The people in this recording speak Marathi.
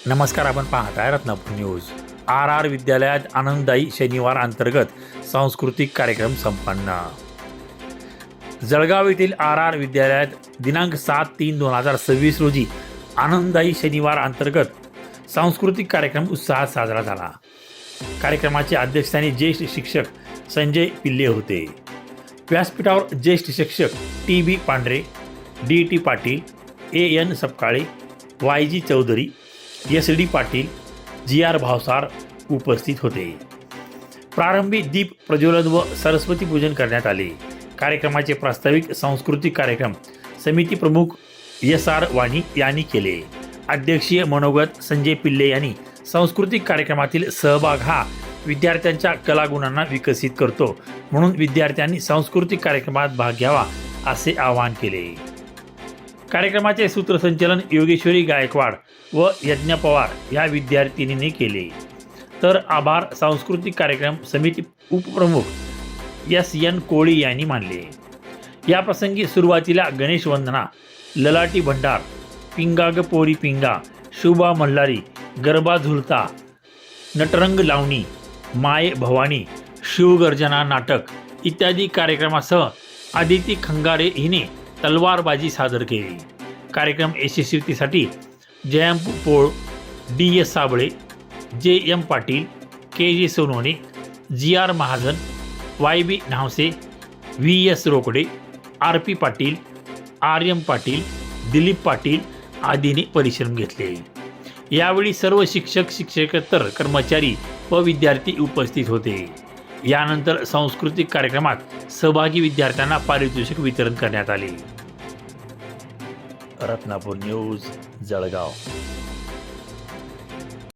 नमस्कार, आपण पाहताय रत्नापूर न्यूज. आर विद्यालयात आनंददायी शनिवार अंतर्गत सांस्कृतिक कार्यक्रम संपन्न. जळगाव येथील आर विद्यालयात दिनांक 7/3/2026 रोजी आनंददायी शनिवार अंतर्गत सांस्कृतिक कार्यक्रम उत्साहात साजरा झाला. कार्यक्रमाचे अध्यक्षस्थानी ज्येष्ठ शिक्षक संजय पिल्ले होते. व्यासपीठावर ज्येष्ठ शिक्षक TB पांढरे, DT Patil, AN Sapkale, YG Chaudhari, SD Patil, GR Bhavsar उपस्थित होते. प्रारंभी दीप प्रज्वलन व सरस्वती पूजन करण्यात आले. कार्यक्रमाचे प्रास्ताविक सांस्कृतिक कार्यक्रम समिती प्रमुख SR वाणी यांनी केले. अध्यक्षीय मनोगत संजय पिल्ले यांनी सांस्कृतिक कार्यक्रमातील सहभाग हा विद्यार्थ्यांच्या कलागुणांना विकसित करतो, म्हणून विद्यार्थ्यांनी सांस्कृतिक कार्यक्रमात भाग घ्यावा असे आवाहन केले. कार्यक्रमाचे सूत्रसंचालन योगेश्वरी गायकवाड व यज्ञ पवार या विद्यार्थिनींनी केले. तर आभार सांस्कृतिक कार्यक्रम समिती उपप्रमुख SN कोळी यांनी मानले. या प्रसंगी सुरुवातीला गणेश वंदना, ललाटी भंडार, पिंगा ग पोरी पिंगा, शुभा मल्हारी, गरबा झुलता, नटरंग लावणी, माय भवानी, शिवगर्जना नाटक इत्यादी कार्यक्रमासह आदिती खंगारे हिने तलवारबाजी सादर केली. कार्यक्रम यशस्वीतेसाठी जयंत पोळ, DS Sable, JM Patil, KJ Sonawane, GR Mahajan, YB न्हावसे, VS Rokade, RP Patil, RM Patil, Dilip Patil आदींनी परिश्रम घेतले. यावेळी सर्व शिक्षक, शिक्षकेतर कर्मचारी व विद्यार्थी उपस्थित होते. यानंतर सांस्कृतिक कार्यक्रमात सहभागी विद्यार्थ्यांना पारितोषिक वितरण करण्यात आले. रत्नापूर न्यूज, जळगाव.